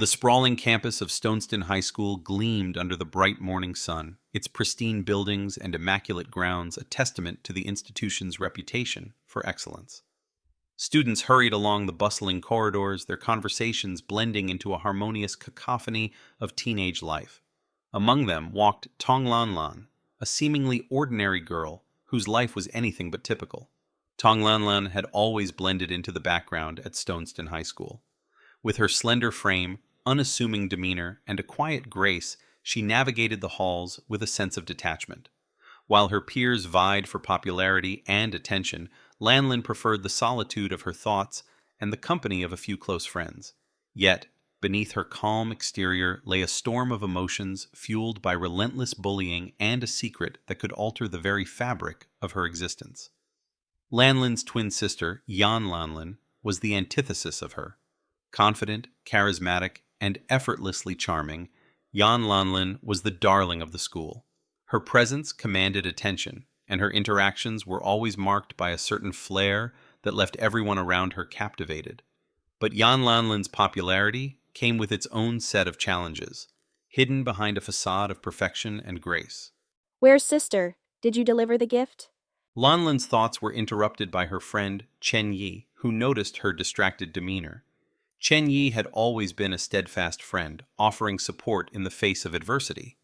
The sprawling campus of Stoneston High School gleamed under the bright morning sun, its pristine buildings and immaculate grounds a testament to the institution's reputation for excellence. Students hurried along the bustling corridors, their conversations blending into a harmonious cacophony of teenage life. Among them walked Tong Lanlan, a seemingly ordinary girl whose life was anything but typical. Tong Lanlan had always blended into the background at Stoneston High School. With her slender frame, unassuming demeanor, and a quiet grace, she navigated the halls with a sense of detachment. While her peers vied for popularity and attention, Lanlan preferred the solitude of her thoughts and the company of a few close friends. Yet, beneath her calm exterior lay a storm of emotions fueled by relentless bullying and a secret that could alter the very fabric of her existence. Lanlan's twin sister, Jan Lanlan, was the antithesis of her. Confident, charismatic, and effortlessly charming, Jan Lanlan was the darling of the school. Her presence commanded attention, and her interactions were always marked by a certain flair that left everyone around her captivated. But Jan Lanlan's popularity came with its own set of challenges, hidden behind a facade of perfection and grace. Where's sister? Did you deliver the gift? Lanlan's thoughts were interrupted by her friend Chen Yi, who noticed her distracted demeanor. Chen Yi had always been a steadfast friend, offering support in the face of adversity.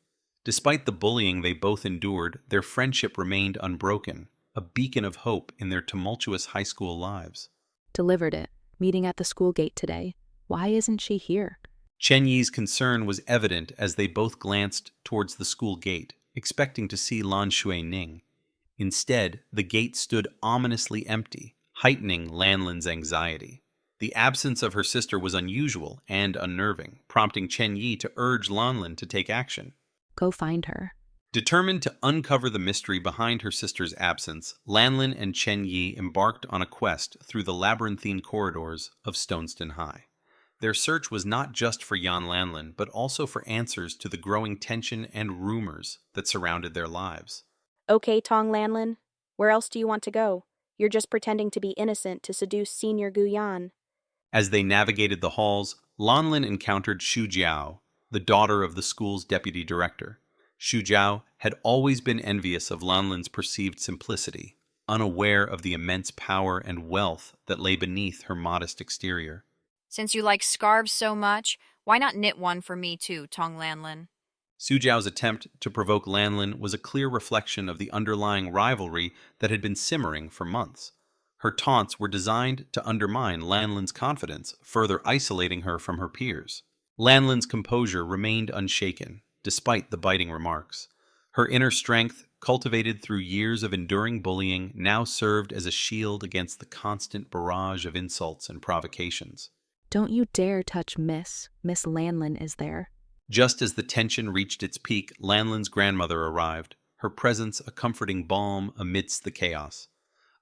Despite the bullying they both endured, their friendship remained unbroken, a beacon of hope in their tumultuous high school lives. Delivered it. Meeting at the school gate today. Why isn't she here? Chen Yi's concern was evident as they both glanced towards the school gate, expecting to see Lan Shui Ning. Instead, the gate stood ominously empty, heightening Lanlan's anxiety. The absence of her sister was unusual and unnerving, prompting Chen Yi to urge Lanlan to take action. Go find her. Determined to uncover the mystery behind her sister's absence, Lanlan and Chen Yi embarked on a quest through the labyrinthine corridors of Stoneston High. Their search was not just for Jan Lanlan, but also for answers to the growing tension and rumors that surrounded their lives. Okay, Tong Lanlan. Where else do you want to go? You're just pretending to be innocent to seduce Senior Guyan. As they navigated the halls, Lanlan encountered Xu Jiao, the daughter of the school's deputy director. Xu Jiao had always been envious of Lanlan's perceived simplicity, unaware of the immense power and wealth that lay beneath her modest exterior. Since you like scarves so much, why not knit one for me too, Tong Lanlan? Xu Jiao's attempt to provoke Lanlan was a clear reflection of the underlying rivalry that had been simmering for months. Her taunts were designed to undermine Lanlan's confidence, further isolating her from her peers. Lanlan's composure remained unshaken, despite the biting remarks. Her inner strength, cultivated through years of enduring bullying, now served as a shield against the constant barrage of insults and provocations. Don't you dare touch Miss. Miss Lanlan is there. Just as the tension reached its peak, Lanlan's grandmother arrived, her presence a comforting balm amidst the chaos.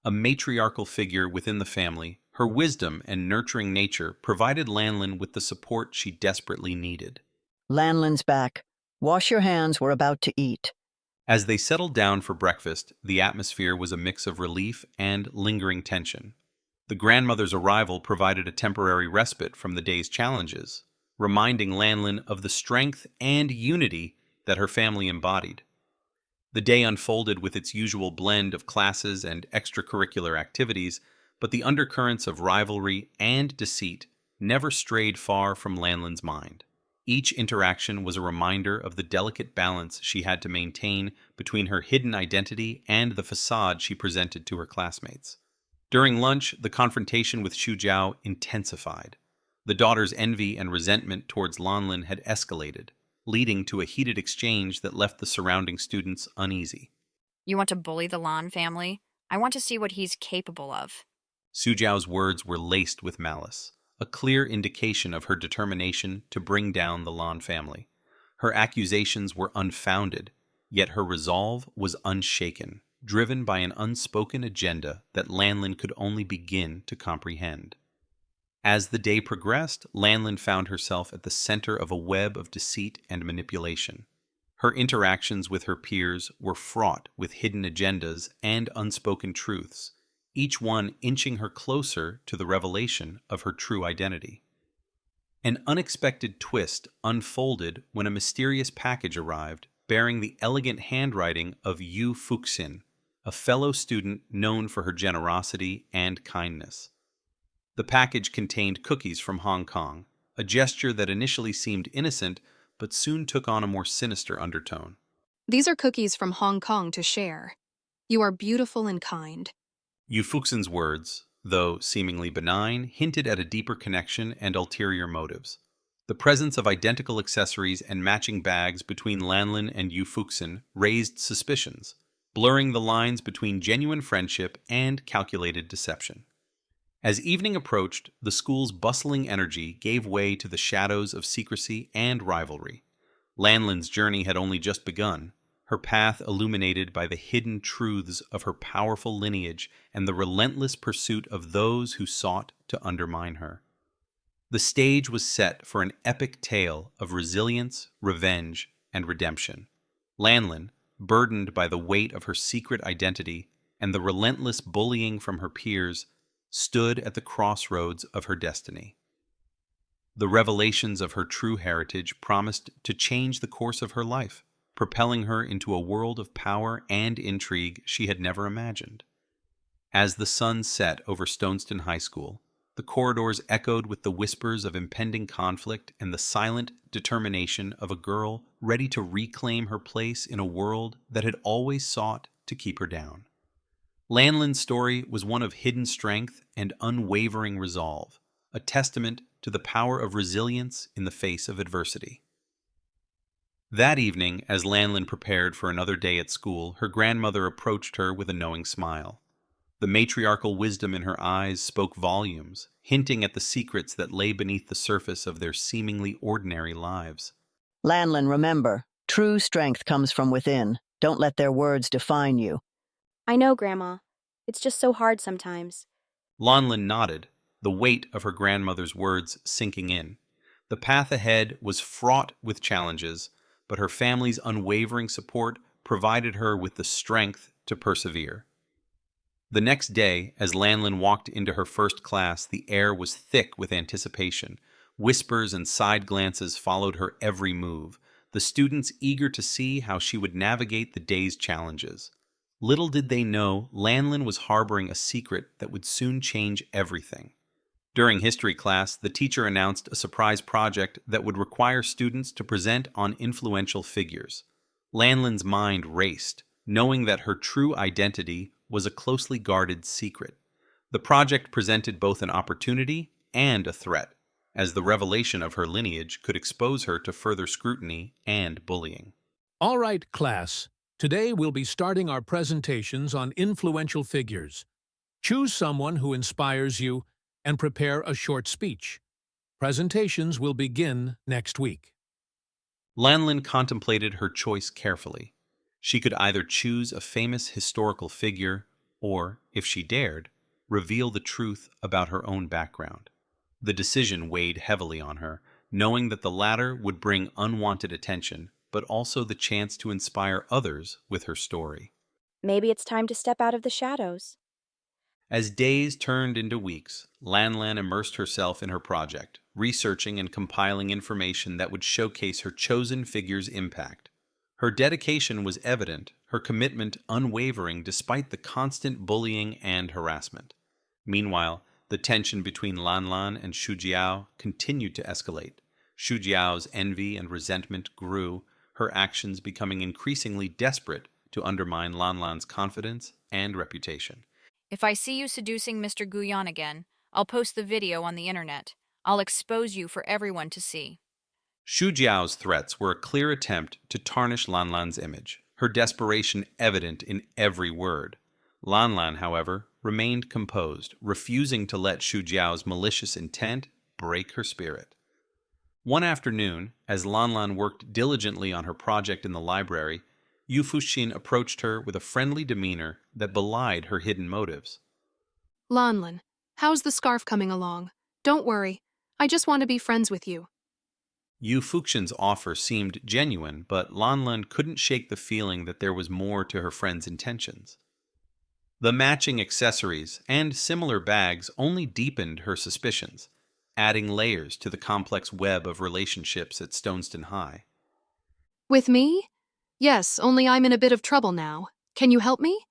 A matriarchal figure within the family, her wisdom and nurturing nature provided Lanlan with the support she desperately needed. Lanlan's back. Wash your hands, we're about to eat. As they settled down for breakfast, the atmosphere was a mix of relief and lingering tension. The grandmother's arrival provided a temporary respite from the day's challenges, reminding Lanlan of the strength and unity that her family embodied. The day unfolded with its usual blend of classes and extracurricular activities, but the undercurrents of rivalry and deceit never strayed far from Lanlan's mind. Each interaction was a reminder of the delicate balance she had to maintain between her hidden identity and the facade she presented to her classmates. During lunch, the confrontation with Xu Jiao intensified. The daughter's envy and resentment towards Lanlan had escalated, leading to a heated exchange that left the surrounding students uneasy. You want to bully the Lan family? I want to see what he's capable of. Xu Jiao's words were laced with malice, a clear indication of her determination to bring down the Lan family. Her accusations were unfounded, yet her resolve was unshaken, driven by an unspoken agenda that Lanlan could only begin to comprehend. As the day progressed, Lanlan found herself at the center of a web of deceit and manipulation. Her interactions with her peers were fraught with hidden agendas and unspoken truths, each one inching her closer to the revelation of her true identity. An unexpected twist unfolded when a mysterious package arrived bearing the elegant handwriting of Yu Fuxin, a fellow student known for her generosity and kindness. The package contained cookies from Hong Kong, a gesture that initially seemed innocent but soon took on a more sinister undertone. These are cookies from Hong Kong to share. You are beautiful and kind. Yu Fuxin's words, though seemingly benign, hinted at a deeper connection and ulterior motives. The presence of identical accessories and matching bags between Lanlan and Yu Fuxin raised suspicions, blurring the lines between genuine friendship and calculated deception. As evening approached, the school's bustling energy gave way to the shadows of secrecy and rivalry. Lanlan's journey had only just begun, her path illuminated by the hidden truths of her powerful lineage and the relentless pursuit of those who sought to undermine her. The stage was set for an epic tale of resilience, revenge, and redemption. Lanlan, burdened by the weight of her secret identity and the relentless bullying from her peers, stood at the crossroads of her destiny. The revelations of her true heritage promised to change the course of her life, propelling her into a world of power and intrigue she had never imagined. As the sun set over Stoneston High School, the corridors echoed with the whispers of impending conflict and the silent determination of a girl ready to reclaim her place in a world that had always sought to keep her down. Lanlan's story was one of hidden strength and unwavering resolve, a testament to the power of resilience in the face of adversity. That evening, as Lanlan prepared for another day at school, her grandmother approached her with a knowing smile. The matriarchal wisdom in her eyes spoke volumes, hinting at the secrets that lay beneath the surface of their seemingly ordinary lives. Lanlan, remember, true strength comes from within. Don't let their words define you. I know, Grandma. It's just so hard sometimes. Lanlan nodded, the weight of her grandmother's words sinking in. The path ahead was fraught with challenges, but her family's unwavering support provided her with the strength to persevere. The next day, as Lanlan walked into her first class, the air was thick with anticipation. Whispers and side glances followed her every move, the students eager to see how she would navigate the day's challenges. Little did they know, Lanlan was harboring a secret that would soon change everything. During history class, the teacher announced a surprise project that would require students to present on influential figures. Lanlan's mind raced, knowing that her true identity was a closely guarded secret. The project presented both an opportunity and a threat, as the revelation of her lineage could expose her to further scrutiny and bullying. All right, class. Today we'll be starting our presentations on influential figures. Choose someone who inspires you and prepare a short speech. Presentations will begin next week. Lanlan contemplated her choice carefully. She could either choose a famous historical figure or, if she dared, reveal the truth about her own background. The decision weighed heavily on her, knowing that the latter would bring unwanted attention, but also the chance to inspire others with her story. Maybe it's time to step out of the shadows. As days turned into weeks, Lanlan immersed herself in her project, researching and compiling information that would showcase her chosen figure's impact. Her dedication was evident, her commitment unwavering despite the constant bullying and harassment. Meanwhile, the tension between Lanlan and Xu Jiao continued to escalate. Xu Jiao's envy and resentment grew, her actions becoming increasingly desperate to undermine Lanlan's confidence and reputation. If I see you seducing Mr. Guyan again, I'll post the video on the internet. I'll expose you for everyone to see. Xu Jiao's threats were a clear attempt to tarnish Lanlan's image, her desperation evident in every word. Lanlan, however, remained composed, refusing to let Xu Jiao's malicious intent break her spirit. One afternoon, as Lanlan worked diligently on her project in the library, Yu Fuxin approached her with a friendly demeanor that belied her hidden motives. Lanlan, how's the scarf coming along? Don't worry. I just want to be friends with you. Yu Fuxin's offer seemed genuine, but Lanlan couldn't shake the feeling that there was more to her friend's intentions. The matching accessories and similar bags only deepened her suspicions. adding layers to the complex web of relationships at Stoneston High. With me? Yes, only I'm in a bit of trouble now. Can you help me?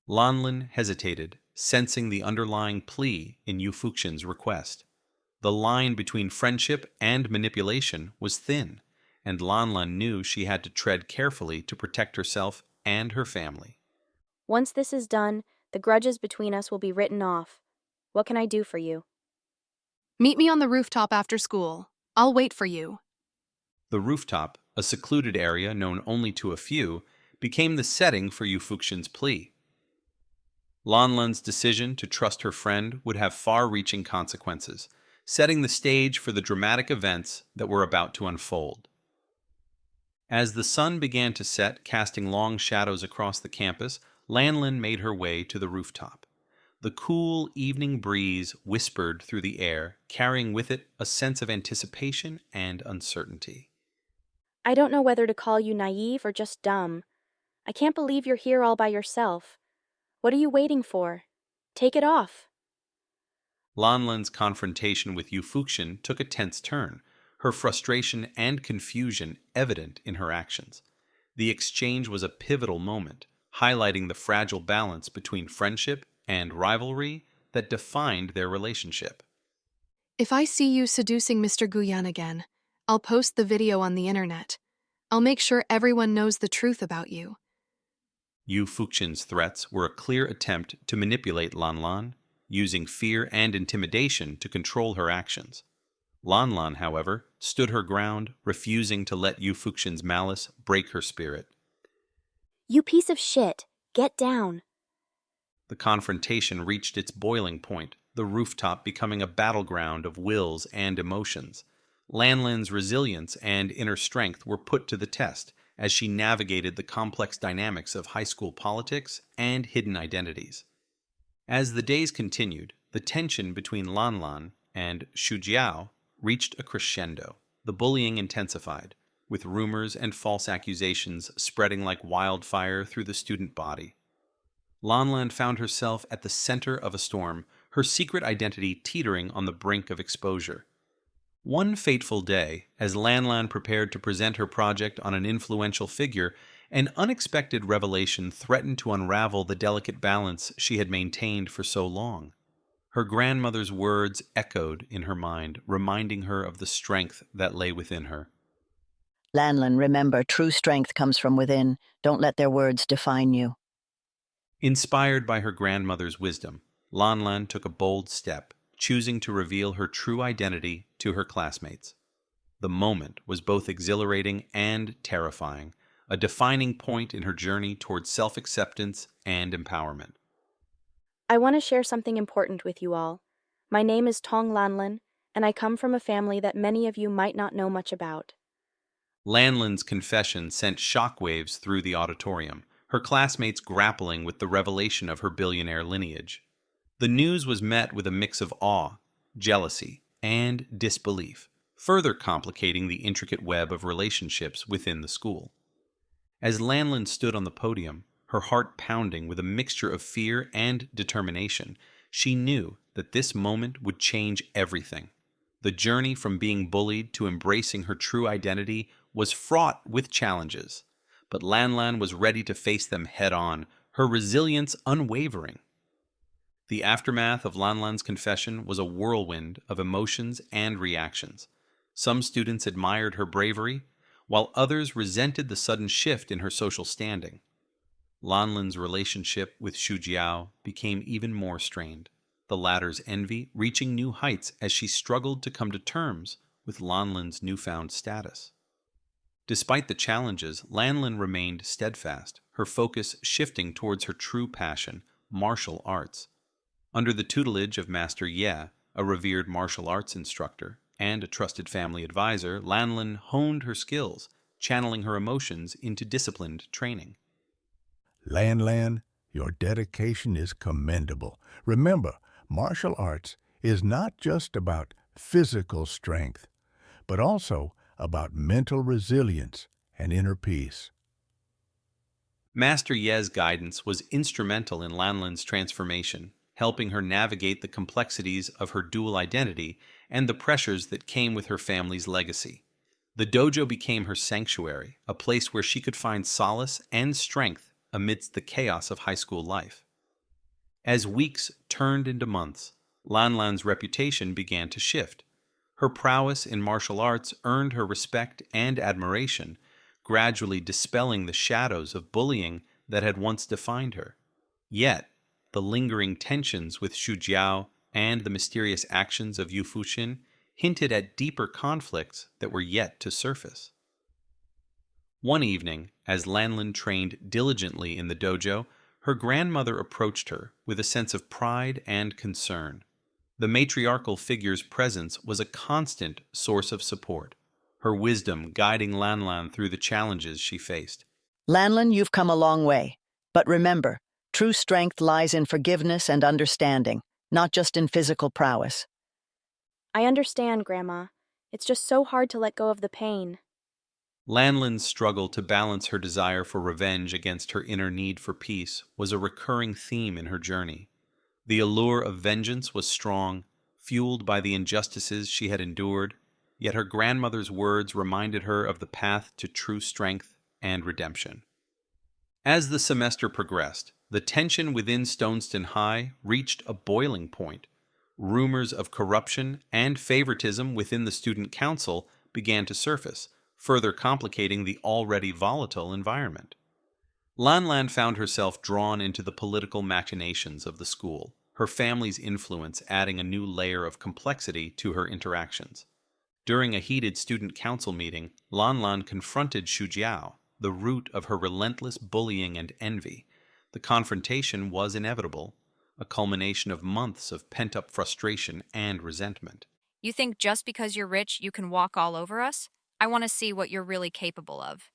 Lanlan hesitated, sensing the underlying plea in Yu Fuxian's request. The line between friendship and manipulation was thin, and Lanlan knew she had to tread carefully to protect herself and her family. Once this is done, the grudges between us will be written off. What can I do for you? Meet me on the rooftop after school. I'll wait for you. The rooftop, a secluded area known only to a few, became the setting for Yu Fuxian's plea. Lanlan's decision to trust her friend would have far-reaching consequences, setting the stage for the dramatic events that were about to unfold. As the sun began to set, casting long shadows across the campus, Lanlan made her way to the rooftop. The cool evening breeze whispered through the air, carrying with it a sense of anticipation and uncertainty. I don't know whether to call you naive or just dumb. I can't believe you're here all by yourself. What are you waiting for? Take it off. Lanlan's confrontation with Yu Fuxian took a tense turn, her frustration and confusion evident in her actions. The exchange was a pivotal moment, highlighting the fragile balance between friendship and rivalry that defined their relationship. If I see you seducing Mr. Guyan again, I'll post the video on the internet. I'll make sure everyone knows the truth about you. Yu Fuxian's threats were a clear attempt to manipulate Lanlan, using fear and intimidation to control her actions. Lanlan, however, stood her ground, refusing to let Yu Fuxian's malice break her spirit. You piece of shit. Get down. The confrontation reached its boiling point, the rooftop becoming a battleground of wills and emotions. Lanlan's resilience and inner strength were put to the test as she navigated the complex dynamics of high school politics and hidden identities. As the days continued, the tension between Lanlan and Shujiao reached a crescendo. The bullying intensified, with rumors and false accusations spreading like wildfire through the student body. Lanlan found herself at the center of a storm, her secret identity teetering on the brink of exposure. One fateful day, as Lanlan prepared to present her project on an influential figure, an unexpected revelation threatened to unravel the delicate balance she had maintained for so long. Her grandmother's words echoed in her mind, reminding her of the strength that lay within her. Lanlan, remember, true strength comes from within. Don't let their words define you. Inspired by her grandmother's wisdom, Lanlan took a bold step, choosing to reveal her true identity to her classmates. The moment was both exhilarating and terrifying, a defining point in her journey towards self-acceptance and empowerment. I want to share something important with you all. My name is Tong Lanlan, and I come from a family that many of you might not know much about. Lanlan's confession sent shockwaves through the auditorium, her classmates grappling with the revelation of her billionaire lineage. The news was met with a mix of awe, jealousy, and disbelief, further complicating the intricate web of relationships within the school. As Lanlan stood on the podium, her heart pounding with a mixture of fear and determination, she knew that this moment would change everything. The journey from being bullied to embracing her true identity was fraught with challenges, but Lanlan was ready to face them head-on, her resilience unwavering. The aftermath of Lanlan's confession was a whirlwind of emotions and reactions. Some students admired her bravery, while others resented the sudden shift in her social standing. Lanlan's relationship with Shujiao became even more strained, the latter's envy reaching new heights as she struggled to come to terms with Lanlan's newfound status. Despite the challenges, Lanlan remained steadfast, her focus shifting towards her true passion, martial arts. Under the tutelage of Master Ye, a revered martial arts instructor, and a trusted family advisor, Lanlan honed her skills, channeling her emotions into disciplined training. Lanlan, your dedication is commendable. Remember, martial arts is not just about physical strength, but also about mental resilience and inner peace. Master Ye's guidance was instrumental in Lanlan's transformation, helping her navigate the complexities of her dual identity and the pressures that came with her family's legacy. The dojo became her sanctuary, a place where she could find solace and strength amidst the chaos of high school life. As weeks turned into months, Lanlan's reputation began to shift. Her prowess in martial arts earned her respect and admiration, gradually dispelling the shadows of bullying that had once defined her. Yet, the lingering tensions with Xu Jiao and the mysterious actions of Yu Fuxin hinted at deeper conflicts that were yet to surface. One evening, as Lanlan trained diligently in the dojo, her grandmother approached her with a sense of pride and concern. The matriarchal figure's presence was a constant source of support, her wisdom guiding Lanlan through the challenges she faced. Lanlan, you've come a long way. But remember, true strength lies in forgiveness and understanding, not just in physical prowess. I understand, Grandma. It's just so hard to let go of the pain. Lanlan's struggle to balance her desire for revenge against her inner need for peace was a recurring theme in her journey. The allure of vengeance was strong, fueled by the injustices she had endured, yet her grandmother's words reminded her of the path to true strength and redemption. As the semester progressed, the tension within Stoneston High reached a boiling point. Rumors of corruption and favoritism within the student council began to surface, further complicating the already volatile environment. Lanlan found herself drawn into the political machinations of the school, her family's influence adding a new layer of complexity to her interactions. During a heated student council meeting, Lanlan confronted Xu Jiao, the root of her relentless bullying and envy. The confrontation was inevitable, a culmination of months of pent-up frustration and resentment. You think just because you're rich, you can walk all over us? I want to see what you're really capable of.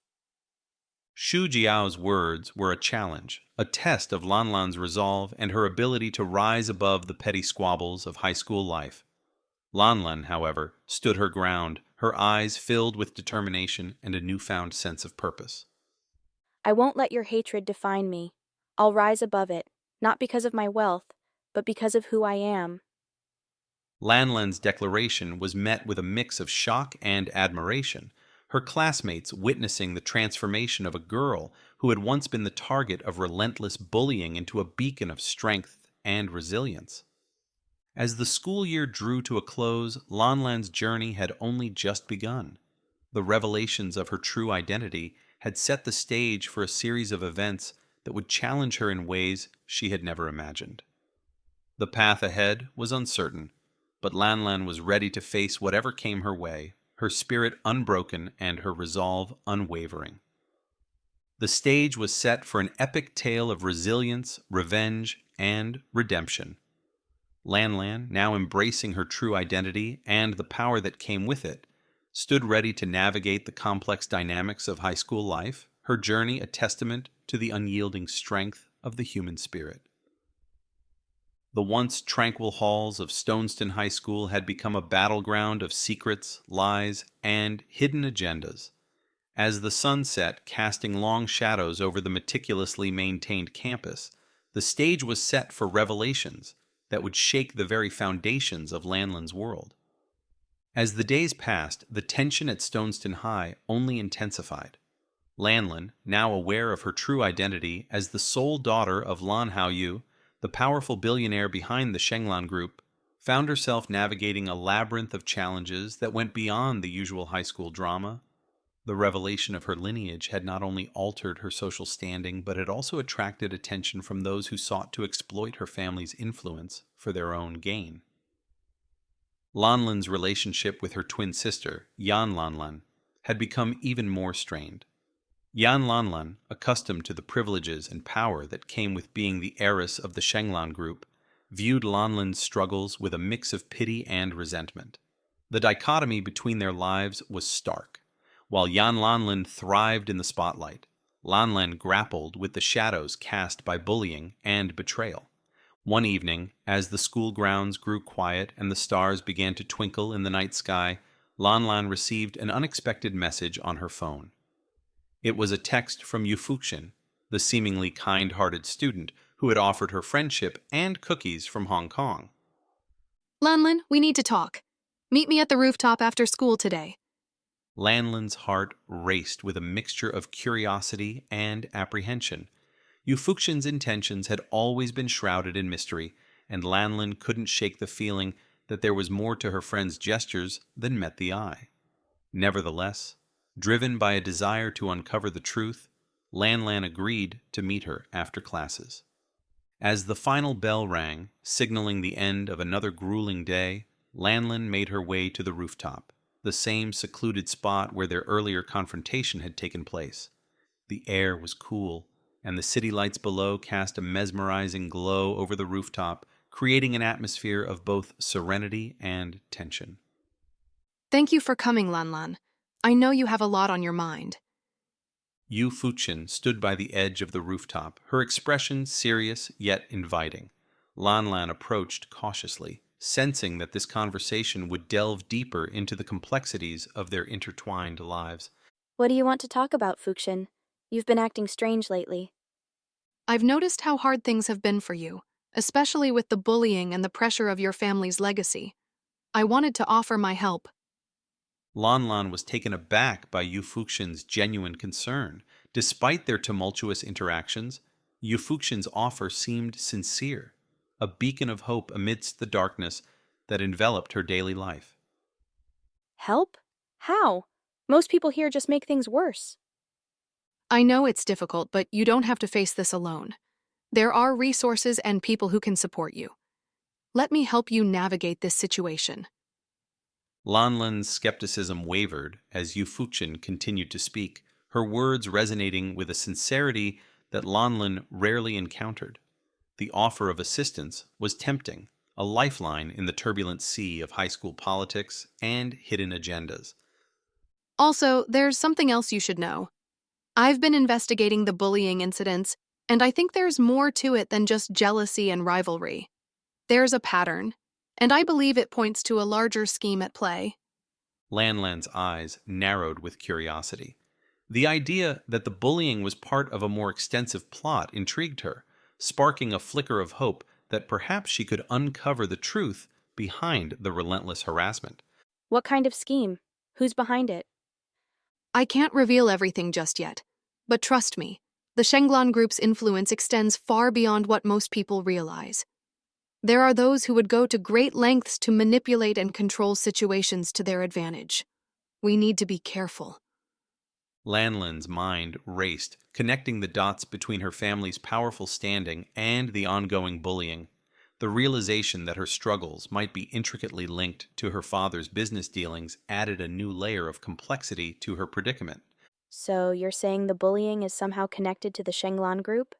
Xu Jiao's words were a challenge, a test of Lanlan's resolve and her ability to rise above the petty squabbles of high school life. Lanlan, however, stood her ground, her eyes filled with determination and a newfound sense of purpose. I won't let your hatred define me. I'll rise above it, not because of my wealth, but because of who I am. Lanlan's declaration was met with a mix of shock and admiration, her classmates witnessing the transformation of a girl who had once been the target of relentless bullying into a beacon of strength and resilience. As the school year drew to a close, Lanlan's journey had only just begun. The revelations of her true identity had set the stage for a series of events that would challenge her in ways she had never imagined. The path ahead was uncertain, but Lanlan was ready to face whatever came her way, her spirit unbroken and her resolve unwavering. The stage was set for an epic tale of resilience, revenge, and redemption. Lanlan, now embracing her true identity and the power that came with it, stood ready to navigate the complex dynamics of high school life, her journey a testament to the unyielding strength of the human spirit. The once tranquil halls of Stoneston High School had become a battleground of secrets, lies, and hidden agendas. As the sun set, casting long shadows over the meticulously maintained campus, the stage was set for revelations that would shake the very foundations of Lanlan's world. As the days passed, the tension at Stoneston High only intensified. Lanlan, now aware of her true identity as the sole daughter of Lan Haoyu, the powerful billionaire behind the Shenglan Group, found herself navigating a labyrinth of challenges that went beyond the usual high school drama. The revelation of her lineage had not only altered her social standing, but had also attracted attention from those who sought to exploit her family's influence for their own gain. Lanlan's relationship with her twin sister, Yan Lanlan, had become even more strained. Yan Lanlan, accustomed to the privileges and power that came with being the heiress of the Shenglan Group, viewed Lanlan's struggles with a mix of pity and resentment. The dichotomy between their lives was stark. While Yan Lanlan thrived in the spotlight, Lanlan grappled with the shadows cast by bullying and betrayal. One evening, as the school grounds grew quiet and the stars began to twinkle in the night sky, Lanlan received an unexpected message on her phone. It was a text from Yu Fuxin, the seemingly kind-hearted student who who had offered her friendship and cookies from Hong Kong. Lanlan, we need to talk. Meet me at the rooftop after school today. Lanlan's heart raced with a mixture of curiosity and apprehension. Yufuxian's intentions had always been shrouded in mystery, and Lanlan couldn't shake the feeling that there was more to her friend's gestures than met the eye. Nevertheless, driven by a desire to uncover the truth, Lanlan agreed to meet her after classes. As the final bell rang, signaling the end of another grueling day, Lanlan made her way to the rooftop, the same secluded spot where their earlier confrontation had taken place. The air was cool, and the city lights below cast a mesmerizing glow over the rooftop, creating an atmosphere of both serenity and tension. Thank you for coming, Lanlan. I know you have a lot on your mind. Yu Fuqian stood by the edge of the rooftop, her expression serious yet inviting. Lanlan approached cautiously, sensing that this conversation would delve deeper into the complexities of their intertwined lives. What do you want to talk about, Fuxian? You've been acting strange lately. I've noticed how hard things have been for you, especially with the bullying and the pressure of your family's legacy. I wanted to offer my help. Lanlan was taken aback by Yu Fuxian's genuine concern. Despite their tumultuous interactions, Yu Fuxian's offer seemed sincere, a beacon of hope amidst the darkness that enveloped her daily life. Help? How? Most people here just make things worse. I know it's difficult, but you don't have to face this alone. There are resources and people who can support you. Let me help you navigate this situation. Lanlan's skepticism wavered as Yu Fuqian continued to speak, her words resonating with a sincerity that Lanlan rarely encountered. The offer of assistance was tempting, a lifeline in the turbulent sea of high school politics and hidden agendas. Also, there's something else you should know. I've been investigating the bullying incidents, and I think there's more to it than just jealousy and rivalry. There's a pattern, and I believe it points to a larger scheme at play. Lanlan's eyes narrowed with curiosity. The idea that the bullying was part of a more extensive plot intrigued her, sparking a flicker of hope that perhaps she could uncover the truth behind the relentless harassment. What kind of scheme? Who's behind it? I can't reveal everything just yet, but trust me, the Shenglan Group's influence extends far beyond what most people realize. There are those who would go to great lengths to manipulate and control situations to their advantage. We need to be careful. Lanlan's mind raced, connecting the dots between her family's powerful standing and the ongoing bullying. The realization that her struggles might be intricately linked to her father's business dealings added a new layer of complexity to her predicament. So you're saying the bullying is somehow connected to the Shenglan Group?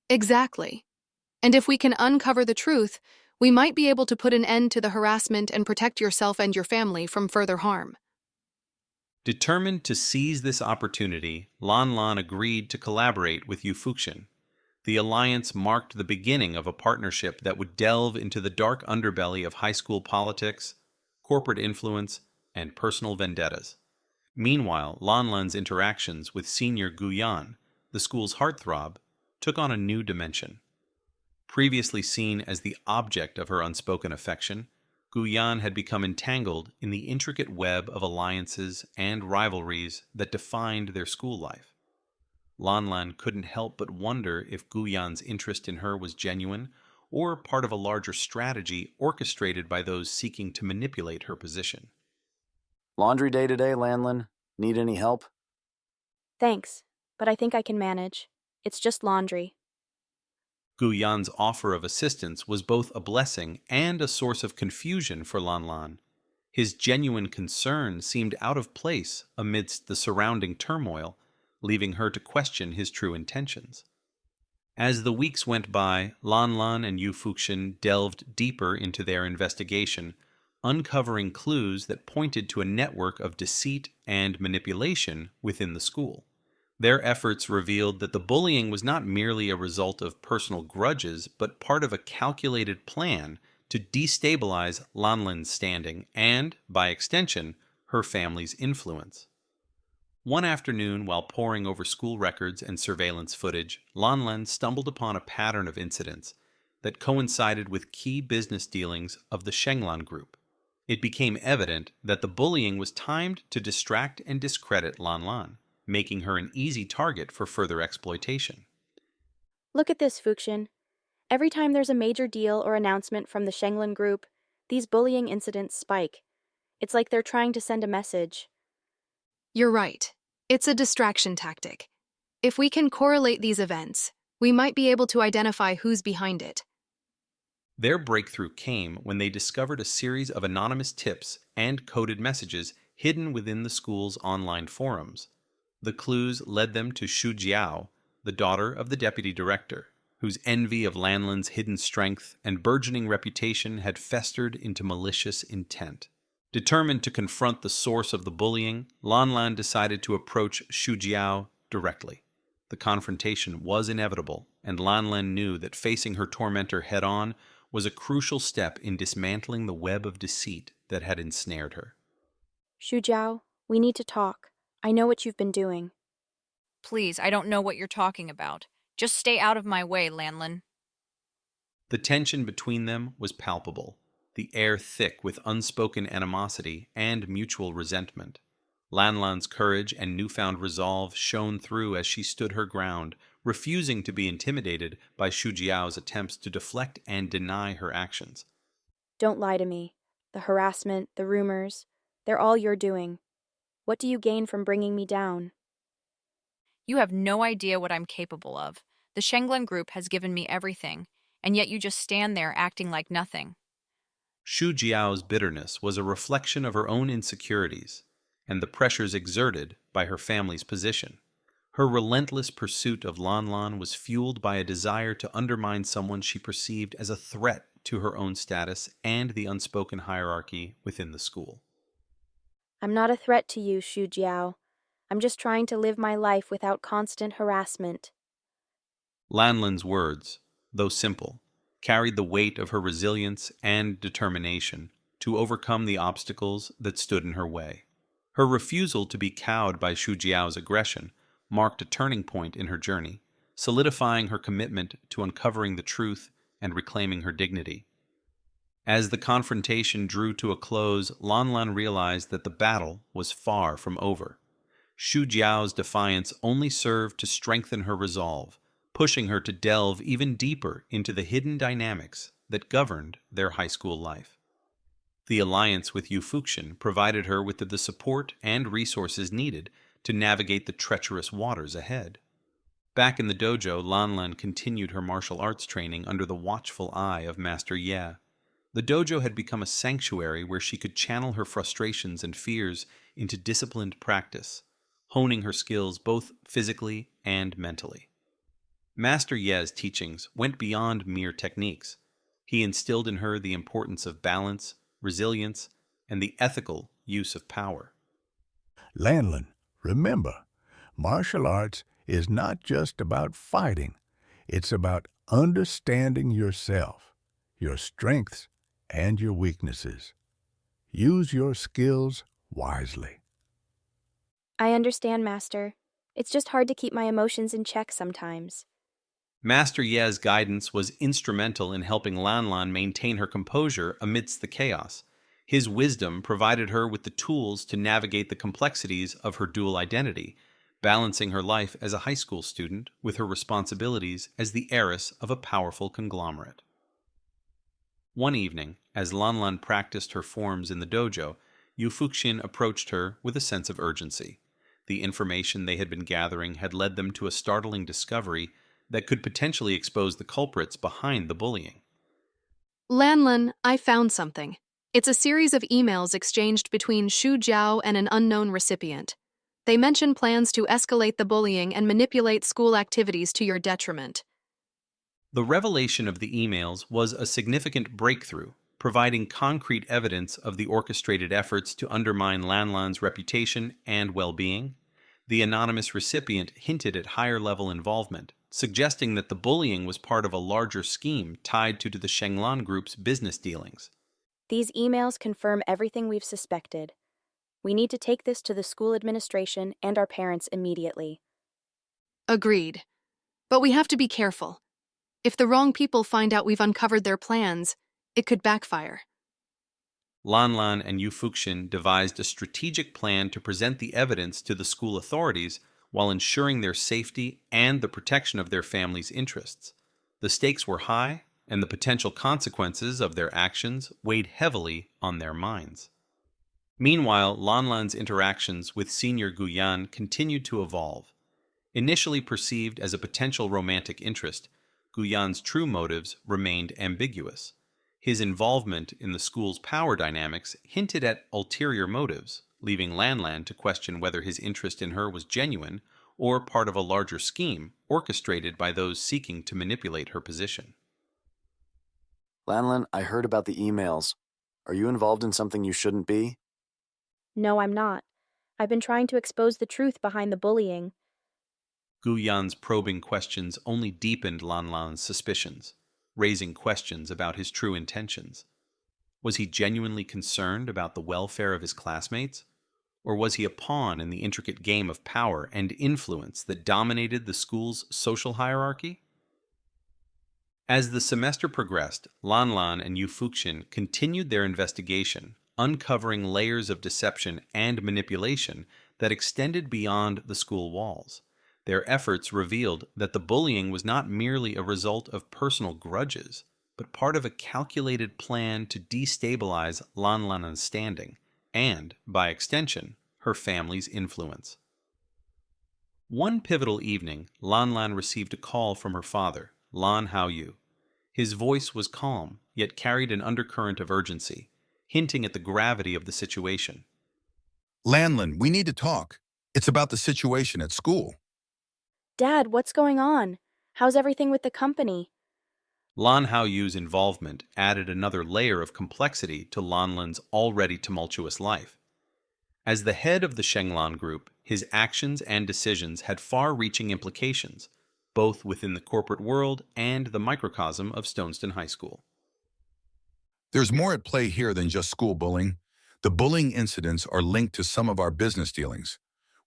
Exactly. And if we can uncover the truth, we might be able to put an end to the harassment and protect yourself and your family from further harm. Determined to seize this opportunity, Lanlan agreed to collaborate with Yu Fuqian. The alliance marked the beginning of a partnership that would delve into the dark underbelly of high school politics, corporate influence, and personal vendettas. Meanwhile, Lanlan's interactions with senior Guyan, the school's heartthrob, took on a new dimension. Previously seen as the object of her unspoken affection, Guyan had become entangled in the intricate web of alliances and rivalries that defined their school life. Lanlan couldn't help but wonder if Guyan's interest in her was genuine or part of a larger strategy orchestrated by those seeking to manipulate her position. Laundry day today, Lanlan. Need any help? Thanks, but I think I can manage. It's just laundry. Guyan's offer of assistance was both a blessing and a source of confusion for Lanlan. His genuine concern seemed out of place amidst the surrounding turmoil, leaving her to question his true intentions. As the weeks went by, Lanlan and Yu Fuqian delved deeper into their investigation, uncovering clues that pointed to a network of deceit and manipulation within the school. Their efforts revealed that the bullying was not merely a result of personal grudges, but part of a calculated plan to destabilize Lanlan's standing and, by extension, her family's influence. One afternoon, while poring over school records and surveillance footage, Lanlan stumbled upon a pattern of incidents that coincided with key business dealings of the Shenglan Group. It became evident that the bullying was timed to distract and discredit Lanlan, making her an easy target for further exploitation. Look at this, Fuxin. Every time there's a major deal or announcement from the Shenglan Group, these bullying incidents spike. It's like they're trying to send a message. You're right. It's a distraction tactic. If we can correlate these events, we might be able to identify who's behind it. Their breakthrough came when they discovered a series of anonymous tips and coded messages hidden within the school's online forums. The clues led them to Xu Jiao, the daughter of the deputy director, whose envy of Lanlan's hidden strength and burgeoning reputation had festered into malicious intent. Determined to confront the source of the bullying, Lanlan decided to approach Xu Jiao directly. The confrontation was inevitable, and Lanlan knew that facing her tormentor head-on was a crucial step in dismantling the web of deceit that had ensnared her. Xu Jiao, we need to talk. I know what you've been doing. Please, I don't know what you're talking about. Just stay out of my way, Lanlan. The tension between them was palpable, the air thick with unspoken animosity and mutual resentment. Lanlan's courage and newfound resolve shone through as she stood her ground, refusing to be intimidated by Xu Jiao's attempts to deflect and deny her actions. Don't lie to me. The harassment, the rumors, they're all your doing. What do you gain from bringing me down? You have no idea what I'm capable of. The Shenglan Group has given me everything, and yet you just stand there acting like nothing. Xu Jiao's bitterness was a reflection of her own insecurities and the pressures exerted by her family's position. Her relentless pursuit of Lanlan was fueled by a desire to undermine someone she perceived as a threat to her own status and the unspoken hierarchy within the school. I'm not a threat to you, Xu Jiao. I'm just trying to live my life without constant harassment. Lanlan's words, though simple, carried the weight of her resilience and determination to overcome the obstacles that stood in her way. Her refusal to be cowed by Xu Jiao's aggression marked a turning point in her journey, solidifying her commitment to uncovering the truth and reclaiming her dignity. As the confrontation drew to a close, Lanlan realized that the battle was far from over. Xu Jiao's defiance only served to strengthen her resolve, pushing her to delve even deeper into the hidden dynamics that governed their high school life. The alliance with Yu Fuxin provided her with the support and resources needed to navigate the treacherous waters ahead. Back in the dojo, Lanlan continued her martial arts training under the watchful eye of Master Ye. The dojo had become a sanctuary where she could channel her frustrations and fears into disciplined practice, honing her skills both physically and mentally. Master Ye's teachings went beyond mere techniques. He instilled in her the importance of balance, resilience, and the ethical use of power. Lanlan, remember, martial arts is not just about fighting. It's about understanding yourself, your strengths, and your weaknesses. Use your skills wisely. I understand, Master. It's just hard to keep my emotions in check sometimes. Master Ye's guidance was instrumental in helping Lanlan maintain her composure amidst the chaos. His wisdom provided her with the tools to navigate the complexities of her dual identity, balancing her life as a high school student with her responsibilities as the heiress of a powerful conglomerate. One evening, as Lanlan practiced her forms in the dojo, Yu Fuxin approached her with a sense of urgency. The information they had been gathering had led them to a startling discovery that could potentially expose the culprits behind the bullying. Lanlan, I found something. It's a series of emails exchanged between Xu Jiao and an unknown recipient. They mention plans to escalate the bullying and manipulate school activities to your detriment. The revelation of the emails was a significant breakthrough, providing concrete evidence of the orchestrated efforts to undermine Lanlan's reputation and well-being. The anonymous recipient hinted at higher-level involvement, suggesting that the bullying was part of a larger scheme tied to the Shenglan Group's business dealings. These emails confirm everything we've suspected. We need to take this to the school administration and our parents immediately. Agreed. But we have to be careful. If the wrong people find out we've uncovered their plans, it could backfire. Lanlan and Yu Fuxin devised a strategic plan to present the evidence to the school authorities while ensuring their safety and the protection of their family's interests. The stakes were high, and the potential consequences of their actions weighed heavily on their minds. Meanwhile, Lanlan's interactions with Senior Guyan continued to evolve. Initially perceived as a potential romantic interest, Guyan's true motives remained ambiguous. His involvement in the school's power dynamics hinted at ulterior motives, leaving Lanlan to question whether his interest in her was genuine or part of a larger scheme orchestrated by those seeking to manipulate her position. Lanlan, I heard about the emails. Are you involved in something you shouldn't be? No, I'm not. I've been trying to expose the truth behind the bullying. Guyan's probing questions only deepened Lanlan's suspicions, raising questions about his true intentions. Was he genuinely concerned about the welfare of his classmates? Or was he a pawn in the intricate game of power and influence that dominated the school's social hierarchy? As the semester progressed, Lanlan and Yu Fuxin continued their investigation, uncovering layers of deception and manipulation that extended beyond the school walls. Their efforts revealed that the bullying was not merely a result of personal grudges, but part of a calculated plan to destabilize Lanlan's standing, and, by extension, her family's influence. One pivotal evening, Lanlan received a call from her father, Lan Haoyu. His voice was calm, yet carried an undercurrent of urgency, hinting at the gravity of the situation. Lanlan, we need to talk. It's about the situation at school. Dad, what's going on? How's everything with the company? Lan Haoyu's involvement added another layer of complexity to Lanlan's already tumultuous life. As the head of the Shenglan Group, his actions and decisions had far-reaching implications, both within the corporate world and the microcosm of Stoneston High School. There's more at play here than just school bullying. The bullying incidents are linked to some of our business dealings.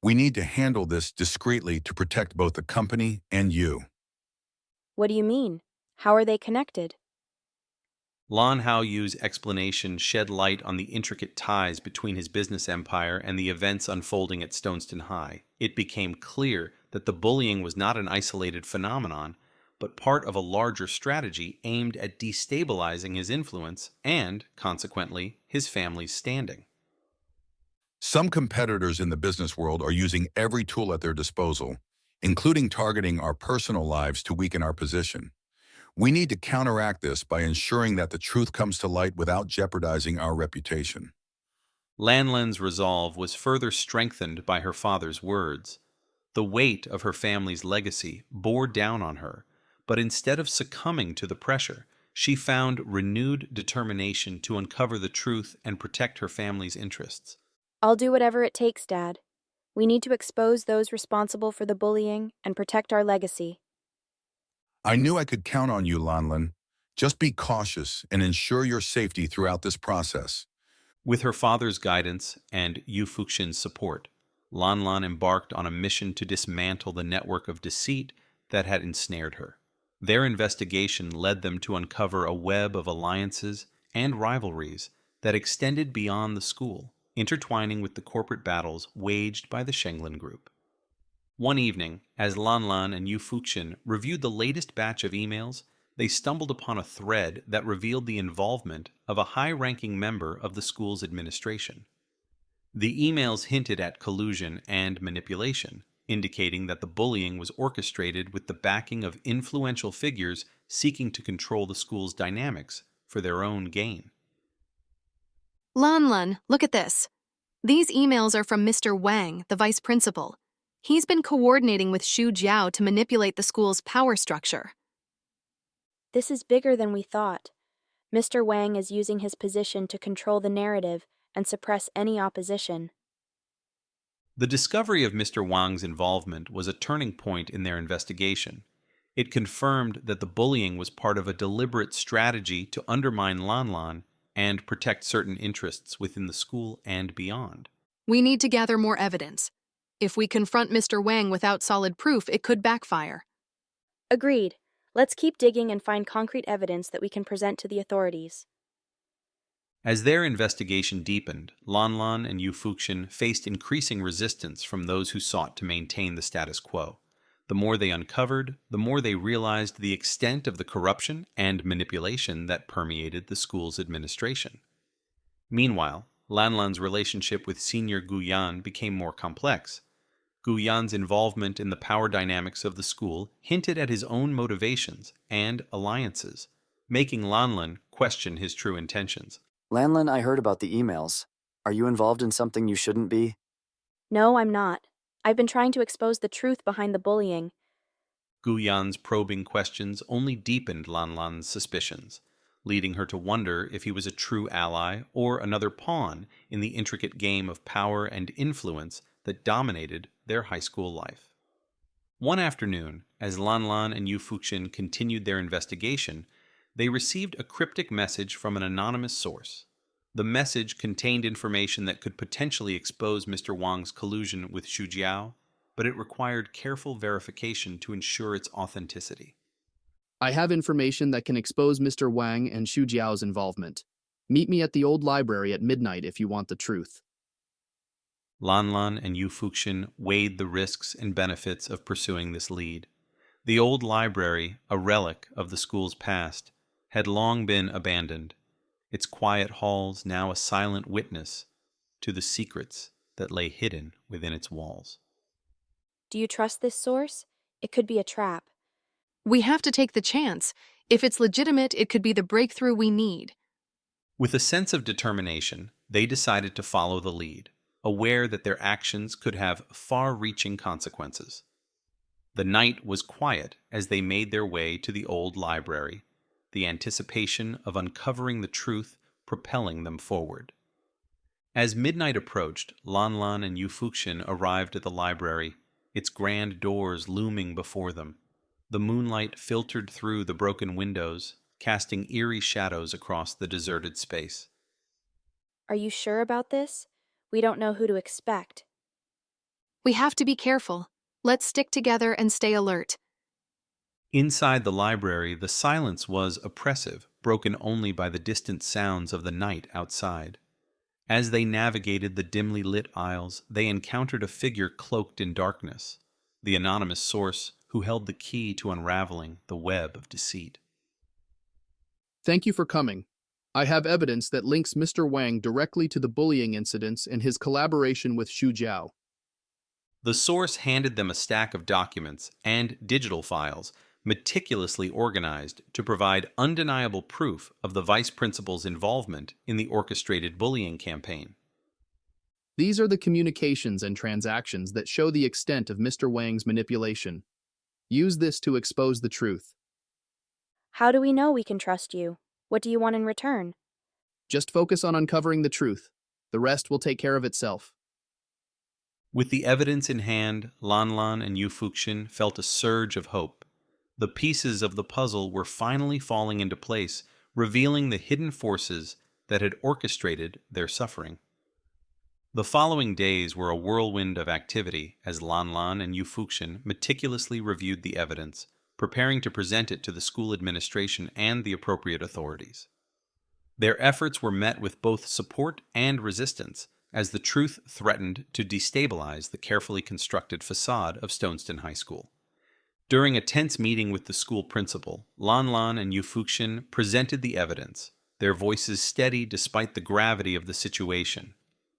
We need to handle this discreetly to protect both the company and you. What do you mean? How are they connected? Lan Haoyu's explanation shed light on the intricate ties between his business empire and the events unfolding at Stoneston High. It became clear that the bullying was not an isolated phenomenon, but part of a larger strategy aimed at destabilizing his influence and, consequently, his family's standing. Some competitors in the business world are using every tool at their disposal, including targeting our personal lives to weaken our position. We need to counteract this by ensuring that the truth comes to light without jeopardizing our reputation. Lanlan's resolve was further strengthened by her father's words. The weight of her family's legacy bore down on her, but instead of succumbing to the pressure, she found renewed determination to uncover the truth and protect her family's interests. I'll do whatever it takes, Dad. We need to expose those responsible for the bullying and protect our legacy. I knew I could count on you, Lanlan. Just be cautious and ensure your safety throughout this process. With her father's guidance and Yu Fuxin's support, Lanlan embarked on a mission to dismantle the network of deceit that had ensnared her. Their investigation led them to uncover a web of alliances and rivalries that extended beyond the school, intertwining with the corporate battles waged by the Shenglan Group. One evening, as Lanlan and Yu Fuxin reviewed the latest batch of emails, they stumbled upon a thread that revealed the involvement of a high-ranking member of the school's administration. The emails hinted at collusion and manipulation, indicating that the bullying was orchestrated with the backing of influential figures seeking to control the school's dynamics for their own gain. Lanlan, look at this. These emails are from Mr. Wang, the vice principal. He's been coordinating with Xu Jiao to manipulate the school's power structure. This is bigger than we thought. Mr. Wang is using his position to control the narrative and suppress any opposition. The discovery of Mr. Wang's involvement was a turning point in their investigation. It confirmed that the bullying was part of a deliberate strategy to undermine Lanlan and protect certain interests within the school and beyond. We need to gather more evidence. If we confront Mr. Wang without solid proof, it could backfire. Agreed. Let's keep digging and find concrete evidence that we can present to the authorities. As their investigation deepened, Lanlan and Yu Fuxian faced increasing resistance from those who sought to maintain the status quo. The more they uncovered, the more they realized the extent of the corruption and manipulation that permeated the school's administration. Meanwhile, Lanlan's relationship with Senior Gu Yan became more complex. Gu Yan's involvement in the power dynamics of the school hinted at his own motivations and alliances, making Lanlan question his true intentions. Lanlan, I heard about the emails. Are you involved in something you shouldn't be? No, I'm not. I've been trying to expose the truth behind the bullying. Gu Yan's probing questions only deepened Lanlan's suspicions, leading her to wonder if he was a true ally or another pawn in the intricate game of power and influence that dominated their high school life. One afternoon, as Lanlan and Yu Fuxian continued their investigation, they received a cryptic message from an anonymous source. The message contained information that could potentially expose Mr. Wang's collusion with Xu Jiao, but it required careful verification to ensure its authenticity. I have information that can expose Mr. Wang and Xu Jiao's involvement. Meet me at the old library at midnight if you want the truth. Lanlan and Yu Fuxian weighed the risks and benefits of pursuing this lead. The old library, a relic of the school's past, had long been abandoned, its quiet halls now a silent witness to the secrets that lay hidden within its walls. Do you trust this source? It could be a trap. We have to take the chance. If it's legitimate, it could be the breakthrough we need. With a sense of determination, they decided to follow the lead, aware that their actions could have far-reaching consequences. The night was quiet as they made their way to the old library, the anticipation of uncovering the truth propelling them forward. As midnight approached, Lanlan and Yu Fuxian arrived at the library, its grand doors looming before them. The moonlight filtered through the broken windows, casting eerie shadows across the deserted space. Are you sure about this? We don't know who to expect. We have to be careful. Let's stick together and stay alert. Inside the library, the silence was oppressive, broken only by the distant sounds of the night outside. As they navigated the dimly lit aisles, they encountered a figure cloaked in darkness, the anonymous source who held the key to unraveling the web of deceit. Thank you for coming. I have evidence that links Mr. Wang directly to the bullying incidents and his collaboration with Xu Jiao. The source handed them a stack of documents and digital files, meticulously organized to provide undeniable proof of the vice principal's involvement in the orchestrated bullying campaign. These are the communications and transactions that show the extent of Mr. Wang's manipulation. Use this to expose the truth. How do we know we can trust you? What do you want in return? Just focus on uncovering the truth. The rest will take care of itself. With the evidence in hand, Lanlan and Yu Fuxian felt a surge of hope. The pieces of the puzzle were finally falling into place, revealing the hidden forces that had orchestrated their suffering. The following days were a whirlwind of activity as Lanlan and Yu Fuxian meticulously reviewed the evidence, preparing to present it to the school administration and the appropriate authorities. Their efforts were met with both support and resistance, as the truth threatened to destabilize the carefully constructed facade of Stoneston High School. During a tense meeting with the school principal, Lanlan and Yu Fuxian presented the evidence, their voices steady despite the gravity of the situation.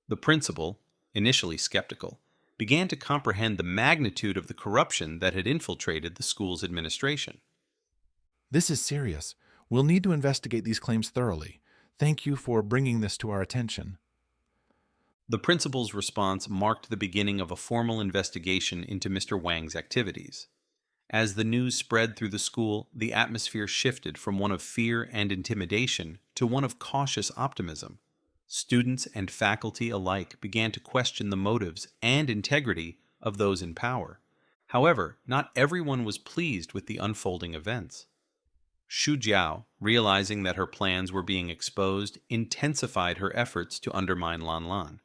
The principal, initially skeptical, began to comprehend the magnitude of the corruption that had infiltrated the school's administration. This is serious. We'll need to investigate these claims thoroughly. Thank you for bringing this to our attention. The principal's response marked the beginning of a formal investigation into Mr. Wang's activities. As the news spread through the school, the atmosphere shifted from one of fear and intimidation to one of cautious optimism. Students and faculty alike began to question the motives and integrity of those in power. However, not everyone was pleased with the unfolding events. Xu Jiao, realizing that her plans were being exposed, intensified her efforts to undermine Lanlan.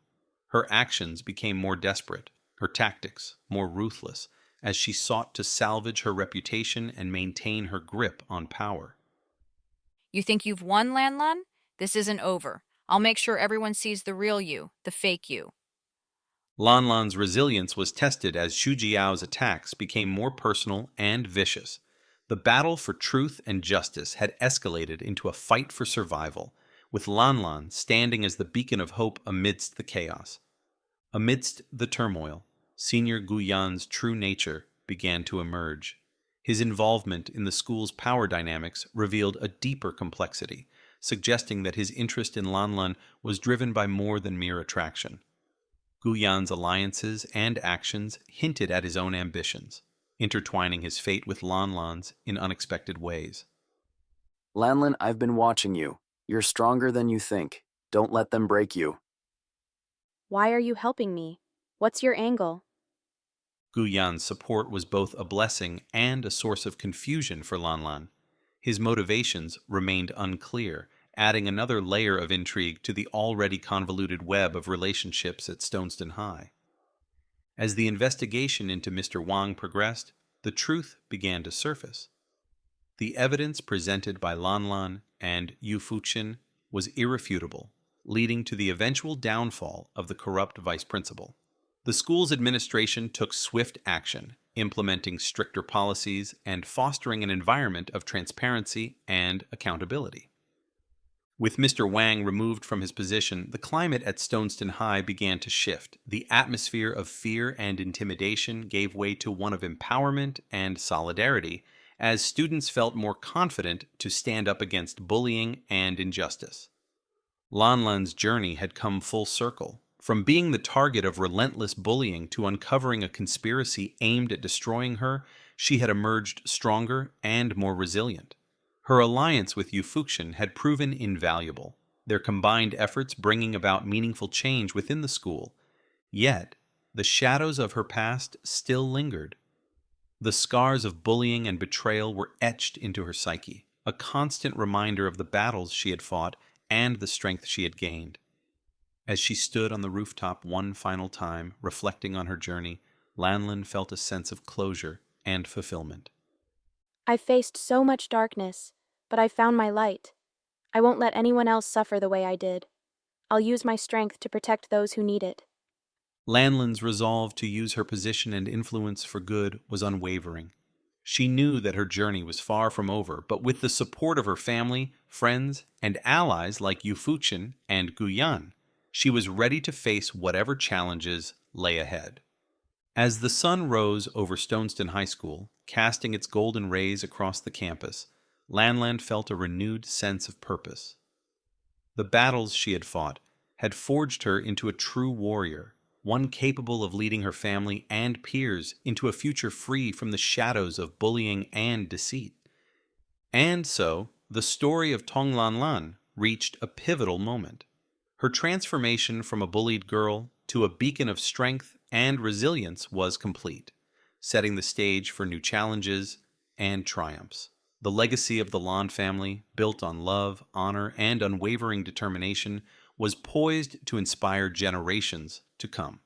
Her actions became more desperate, her tactics more ruthless, as she sought to salvage her reputation and maintain her grip on power. You think you've won, Lanlan? This isn't over. I'll make sure everyone sees the real you, the fake you. Lanlan's resilience was tested as Xu Jiao's attacks became more personal and vicious. The battle for truth and justice had escalated into a fight for survival, with Lanlan standing as the beacon of hope amidst the chaos. Amidst the turmoil, Senior Guyan's true nature began to emerge. His involvement in the school's power dynamics revealed a deeper complexity, suggesting that his interest in Lanlan was driven by more than mere attraction. Guyan's alliances and actions hinted at his own ambitions, intertwining his fate with Lanlan's in unexpected ways. Lanlan, I've been watching you. You're stronger than you think. Don't let them break you. Why are you helping me? What's your angle? Guyan's support was both a blessing and a source of confusion for Lanlan. His motivations remained unclear, adding another layer of intrigue to the already convoluted web of relationships at Stoneston High. As the investigation into Mr. Wang progressed, the truth began to surface. The evidence presented by Lanlan and Yu Fuqin was irrefutable, leading to the eventual downfall of the corrupt vice principal. The school's administration took swift action, implementing stricter policies and fostering an environment of transparency and accountability. With Mr. Wang removed from his position, the climate at Stoneston High began to shift. The atmosphere of fear and intimidation gave way to one of empowerment and solidarity, as students felt more confident to stand up against bullying and injustice. Lanlan's journey had come full circle. From being the target of relentless bullying to uncovering a conspiracy aimed at destroying her, she had emerged stronger and more resilient. Her alliance with Yu Fuqin had proven invaluable, their combined efforts bringing about meaningful change within the school. Yet, the shadows of her past still lingered. The scars of bullying and betrayal were etched into her psyche, a constant reminder of the battles she had fought and the strength she had gained. As she stood on the rooftop one final time, reflecting on her journey, Lanlan felt a sense of closure and fulfillment. I've faced so much darkness, but I found my light. I won't let anyone else suffer the way I did. I'll use my strength to protect those who need it. Lanlan's resolve to use her position and influence for good was unwavering. She knew that her journey was far from over, but with the support of her family, friends, and allies like Yu Fuqin and Guyan, she was ready to face whatever challenges lay ahead. As the sun rose over Stoneston High School, casting its golden rays across the campus, Lanlan felt a renewed sense of purpose. The battles she had fought had forged her into a true warrior, one capable of leading her family and peers into a future free from the shadows of bullying and deceit. And so, the story of Tong Lanlan reached a pivotal moment. Her transformation from a bullied girl to a beacon of strength and resilience was complete, setting the stage for new challenges and triumphs. The legacy of the Lan family, built on love, honor, and unwavering determination, was poised to inspire generations to come.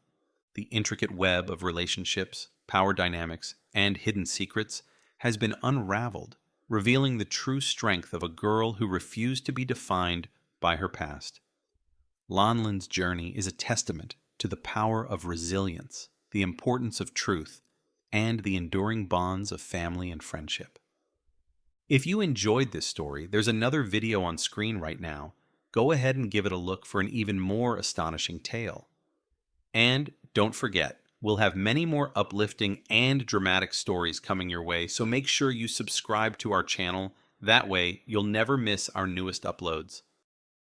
The intricate web of relationships, power dynamics, and hidden secrets has been unraveled, revealing the true strength of a girl who refused to be defined by her past. Lanlan's journey is a testament to the power of resilience, the importance of truth, and the enduring bonds of family and friendship. If you enjoyed this story, there's another video on screen right now. Go ahead and give it a look for an even more astonishing tale. And don't forget, we'll have many more uplifting and dramatic stories coming your way, so make sure you subscribe to our channel. That way, you'll never miss our newest uploads.